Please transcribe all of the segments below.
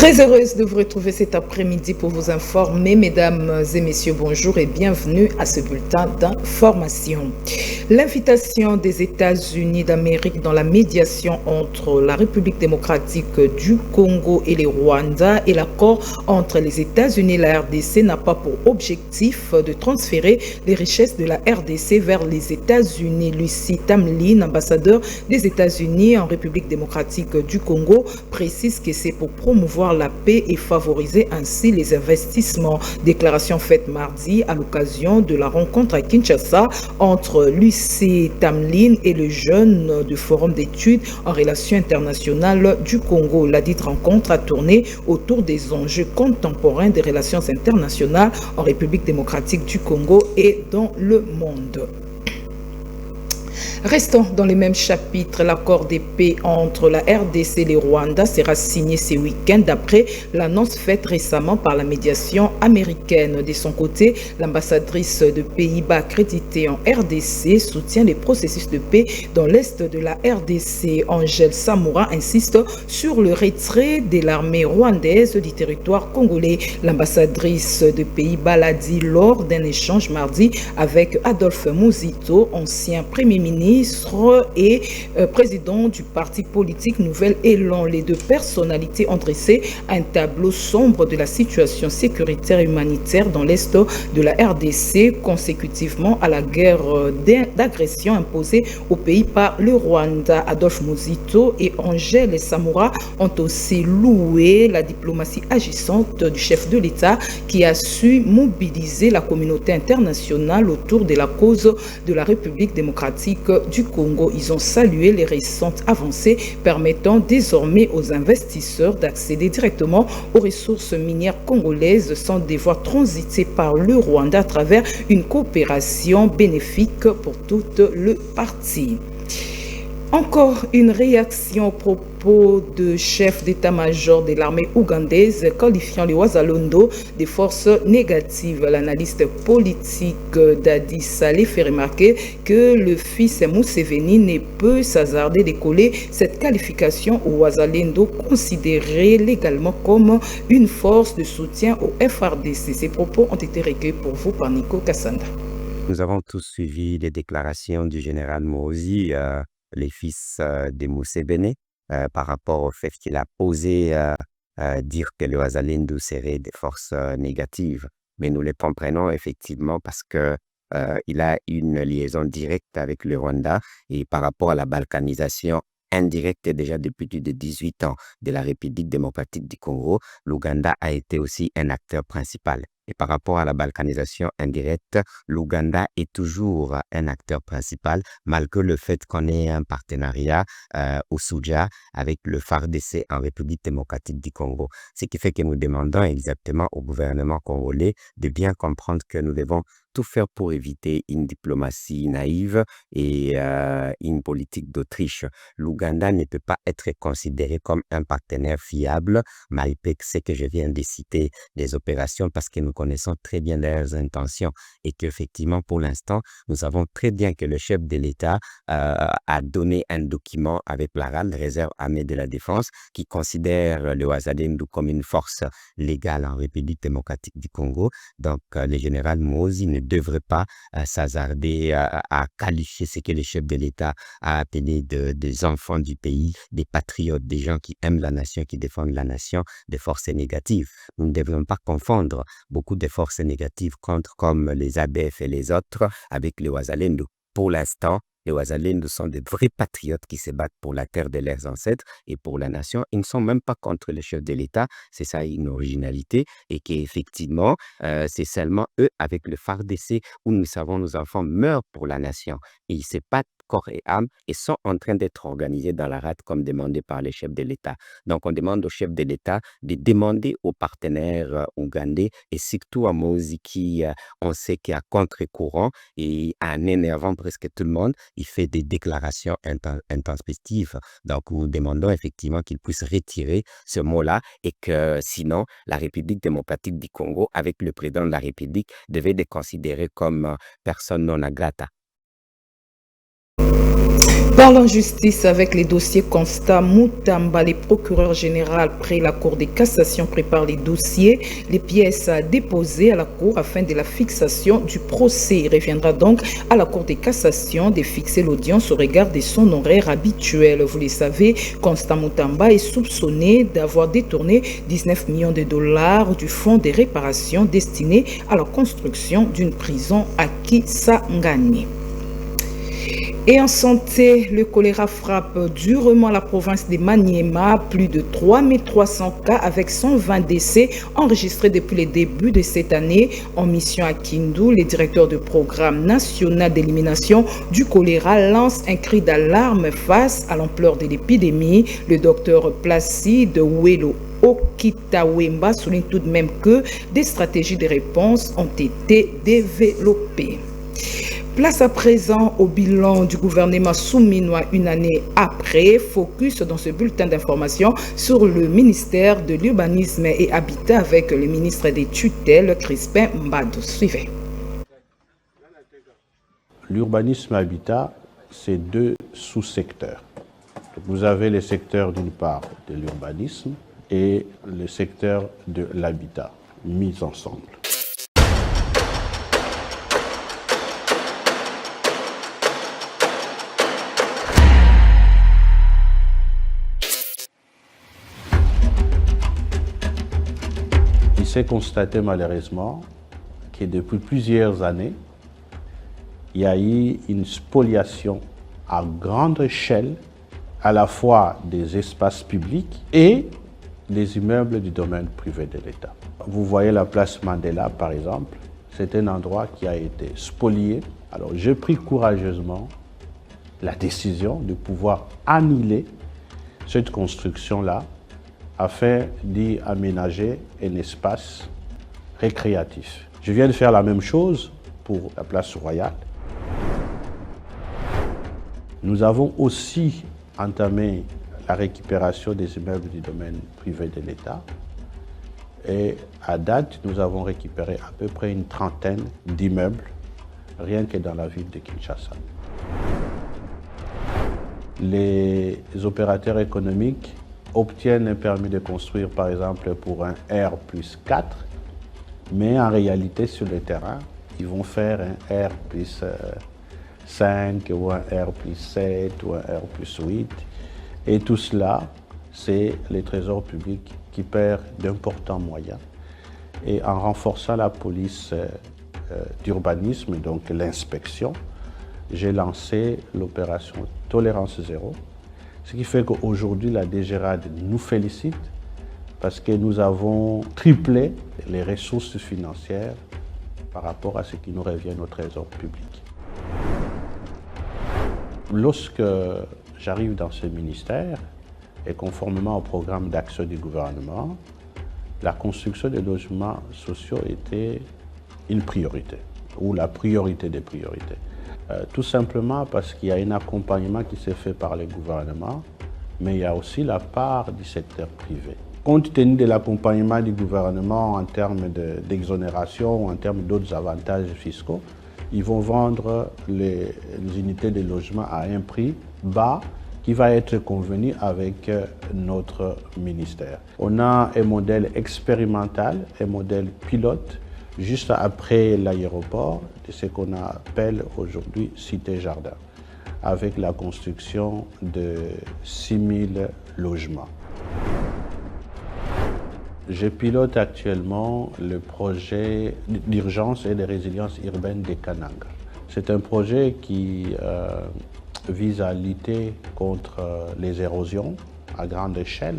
Très heureuse de vous retrouver cet après-midi pour vous informer. Mesdames et messieurs, bonjour et bienvenue à ce bulletin d'information. L'invitation des États-Unis d'Amérique dans la médiation entre la République démocratique du Congo et le Rwanda et l'accord entre les États-Unis et la RDC n'a pas pour objectif de transférer les richesses de la RDC vers les États-Unis. Lucie Tamlin, ambassadeur des États-Unis en République démocratique du Congo, précise que c'est pour promouvoir la paix et favoriser ainsi les investissements. Déclaration faite mardi à l'occasion de la rencontre à Kinshasa entre Lucie Tamlin et le jeune du Forum d'études en relations internationales du Congo. La dite rencontre a tourné autour des enjeux contemporains des relations internationales en République démocratique du Congo et dans le monde. Restons dans les mêmes chapitres. L'accord de paix entre la RDC et le Rwanda sera signé ce week-end d'après l'annonce faite récemment par la médiation américaine. De son côté, l'ambassadrice de Pays-Bas accréditée en RDC soutient les processus de paix dans l'est de la RDC. Angèle Samoura insiste sur le retrait de l'armée rwandaise du territoire congolais. L'ambassadrice de Pays-Bas l'a dit lors d'un échange mardi avec Adolphe Muzito, ancien premier ministre et président du parti politique Nouvel Élan. Les deux personnalités ont dressé un tableau sombre de la situation sécuritaire et humanitaire dans l'est de la RDC consécutivement à la guerre d'agression imposée au pays par le Rwanda. Adolphe Muzito et Angèle Samoura ont aussi loué la diplomatie agissante du chef de l'État qui a su mobiliser la communauté internationale autour de la cause de la République démocratique du Congo. Ils ont salué les récentes avancées permettant désormais aux investisseurs d'accéder directement aux ressources minières congolaises sans devoir transiter par le Rwanda à travers une coopération bénéfique pour toutes les parties. Encore une réaction au propos de chef d'état-major de l'armée ougandaise qualifiant les Wazalendo des forces négatives. L'analyste politique Dadi Saleh fait remarquer que le fils Museveni ne peut s'hasarder de coller cette qualification aux Wazalendo considérés légalement comme une force de soutien au FRDC. Ces propos ont été recueillis pour vous par Nico Kassanda. Nous avons tous suivi les déclarations du général Mozi, les fils de Museveni, par rapport au fait qu'il a osé dire que le Wazalendo serait des forces négatives. Mais nous le comprenons effectivement parce que il a une liaison directe avec le Rwanda et par rapport à la balkanisation indirecte déjà depuis plus de 18 ans de la République démocratique du Congo, l'Ouganda a été aussi un acteur principal. Et par rapport à la balkanisation indirecte, l'Ouganda est toujours un acteur principal, malgré le fait qu'on ait un partenariat au Souja avec le FARDC en République démocratique du Congo. Ce qui fait que nous demandons exactement au gouvernement congolais de bien comprendre que nous devons tout faire pour éviter une diplomatie naïve et une politique d'Autriche. L'Ouganda ne peut pas être considéré comme un partenaire fiable, malgré ce que je viens de citer, des opérations, parce que nous connaissons très bien leurs intentions et qu'effectivement, pour l'instant, nous savons très bien que le chef de l'État a donné un document avec la RAL, Réserve armée de la défense, qui considère le Wazalendo comme une force légale en République démocratique du Congo. Donc, le général Mozi ne devrait pas s'hasarder à qualifier ce que le chef de l'État a appelé des enfants du pays, des patriotes, des gens qui aiment la nation, qui défendent la nation, des forces négatives. Nous ne devrions pas confondre beaucoup de forces négatives contre comme les ABF et les autres avec les Wazalendo. Pour l'instant, les Wazalendo sont des vrais patriotes qui se battent pour la terre de leurs ancêtres et pour la nation. Ils ne sont même pas contre le chef de l'État. C'est ça une originalité et qu'effectivement, c'est seulement eux avec le FARDC où nous savons nos enfants meurent pour la nation. Et ils se battent corps et âme et sont en train d'être organisés dans la rade comme demandé par les chefs de l'État. Donc, on demande au chef de l'État de demander aux partenaires ougandais et surtout à Mozi qui, on sait qu'il y a contre-courant et en énervant presque tout le monde, il fait des déclarations intempestives. Donc, nous demandons effectivement qu'il puisse retirer ce mot-là et que sinon, la République démocratique du Congo, avec le président de la République, devait les considérer comme personne non grata. Parlons justice avec les dossiers Constat Mutamba. Les procureurs généraux près la Cour de cassation préparent les dossiers, les pièces à déposer à la Cour afin de la fixation du procès. Il reviendra donc à la Cour de cassation de fixer l'audience au regard de son horaire habituel. Vous le savez, Constat Mutamba est soupçonné d'avoir détourné 19 millions de dollars du fonds de réparation destiné à la construction d'une prison à Kisangani. Et en santé, le choléra frappe durement la province de Maniema. Plus de 3300 cas avec 120 décès enregistrés depuis le début de cette année. En mission à Kindu, le directeur du programme national d'élimination du choléra lance un cri d'alarme face à l'ampleur de l'épidémie. Le docteur Placide Welo Okitawemba souligne tout de même que des stratégies de réponse ont été développées. Place à présent au bilan du gouvernement souminois une année après. Focus dans ce bulletin d'information sur le ministère de l'Urbanisme et Habitat avec le ministre des tutelles, Crispin Mbadou. Suivez. L'urbanisme et habitat, c'est deux sous-secteurs. Vous avez le secteur d'une part de l'urbanisme et le secteur de l'habitat, mis ensemble. Il s'est constaté malheureusement que depuis plusieurs années, il y a eu une spoliation à grande échelle à la fois des espaces publics et des immeubles du domaine privé de l'État. Vous voyez la place Mandela par exemple, c'est un endroit qui a été spolié. Alors j'ai pris courageusement la décision de pouvoir annuler cette construction-là afin d'y aménager un espace récréatif. Je viens de faire la même chose pour la place Royale. Nous avons aussi entamé la récupération des immeubles du domaine privé de l'État. Et à date, nous avons récupéré à peu près une trentaine d'immeubles, rien que dans la ville de Kinshasa. Les opérateurs économiques obtiennent un permis de construire, par exemple, pour un R+4, mais en réalité, sur le terrain, ils vont faire un R+5 ou un R+7 ou un R+8. Et tout cela, c'est les trésors publics qui perdent d'importants moyens. Et en renforçant la police d'urbanisme, donc l'inspection, j'ai lancé l'opération Tolérance Zéro. Ce qui fait qu'aujourd'hui, la DGRAD nous félicite parce que nous avons triplé les ressources financières par rapport à ce qui nous revient au trésor public. Lorsque j'arrive dans ce ministère, et conformément au programme d'action du gouvernement, la construction des logements sociaux était une priorité, ou la priorité des priorités. Tout simplement parce qu'il y a un accompagnement qui s'est fait par le gouvernement, mais il y a aussi la part du secteur privé. Compte tenu de l'accompagnement du gouvernement en termes d'exonération, en termes d'autres avantages fiscaux, ils vont vendre les unités de logement à un prix bas qui va être convenu avec notre ministère. On a un modèle expérimental, un modèle pilote, juste après l'aéroport, de ce qu'on appelle aujourd'hui Cité Jardin, avec la construction de 6000 logements. Je pilote actuellement le projet d'urgence et de résilience urbaine de Kananga. C'est un projet qui vise à lutter contre les érosions à grande échelle.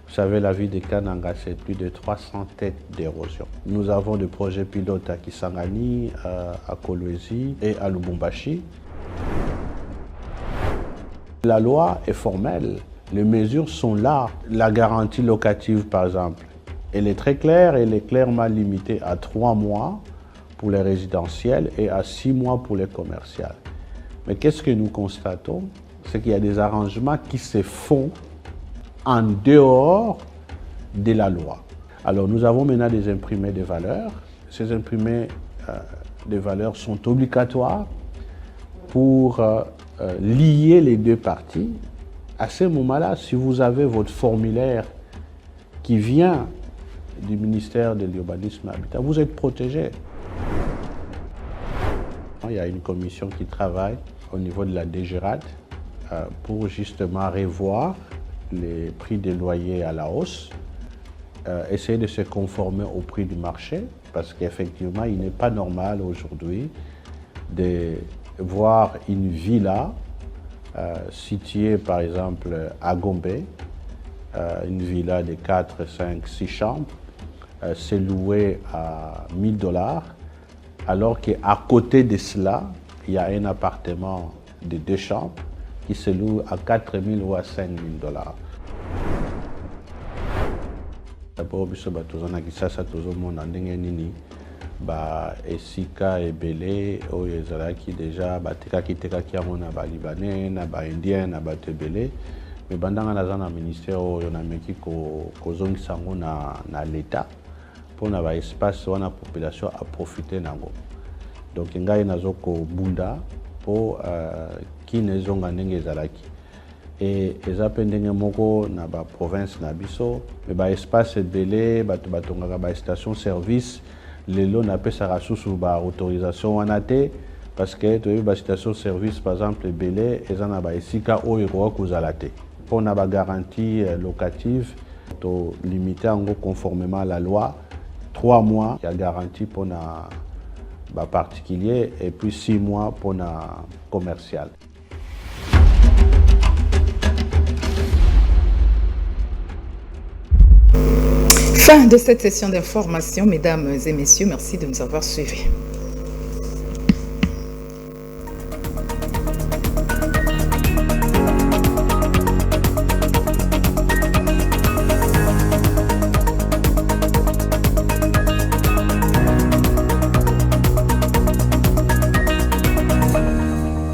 Vous savez, la ville de Kananga, c'est plus de 300 têtes d'érosion. Nous avons des projets pilotes à Kisangani, à Kolwezi et à Lubumbashi. La loi est formelle, les mesures sont là. La garantie locative, par exemple, elle est très claire, elle est clairement limitée à 3 mois pour les résidentiels et à 6 mois pour les commerciales. Mais qu'est-ce que nous constatons? C'est qu'il y a des arrangements qui se font en dehors de la loi. Alors nous avons maintenant des imprimés de valeurs. Ces imprimés de valeurs sont obligatoires pour lier les deux parties, à ce moment-là, si vous avez votre formulaire qui vient du ministère de l'Urbanisme et de l'Habitat, vous êtes protégé. Il y a une commission qui travaille au niveau de la DGRAD pour justement revoir les prix des loyers à la hausse, essayer de se conformer au prix du marché, parce qu'effectivement, il n'est pas normal aujourd'hui de voir une villa située par exemple à Gombe, une villa de 4, 5, 6 chambres, c'est loué à 1 000 $, alors qu'à côté de cela, il y a un appartement de 2 chambres qui se loue à 4 000 ou à 5 000 $. D'abord, biso batozana kisasa tozomona ndenge nini ba esika ebele oyo ezalaki déjà batekaki yango na balibanais na baindien na bato ebele, mais bandanga naza na ministère oyo nameki kozongisa yango na l'état mpona baespace wana population aprofite nango. Donc ngai nazokobunda mpo kini ezonga ndenge ezalaki. Et eza mpe ndenge moko na baprovince na biso, me baespace ebele bato batongaka bastation service lelo napesaka susu baautorisation wana te, parce que toyebi bastation service par exemple ebele eza na baesika oyo ekoka kozala te. Mpona bagarantie locative tolimite yango conformément à la loi, 3 mois ya garantie mpona baparticulier et puis 6 mois mpona commercial. Fin de cette session d'information, mesdames et messieurs, merci de nous avoir suivis.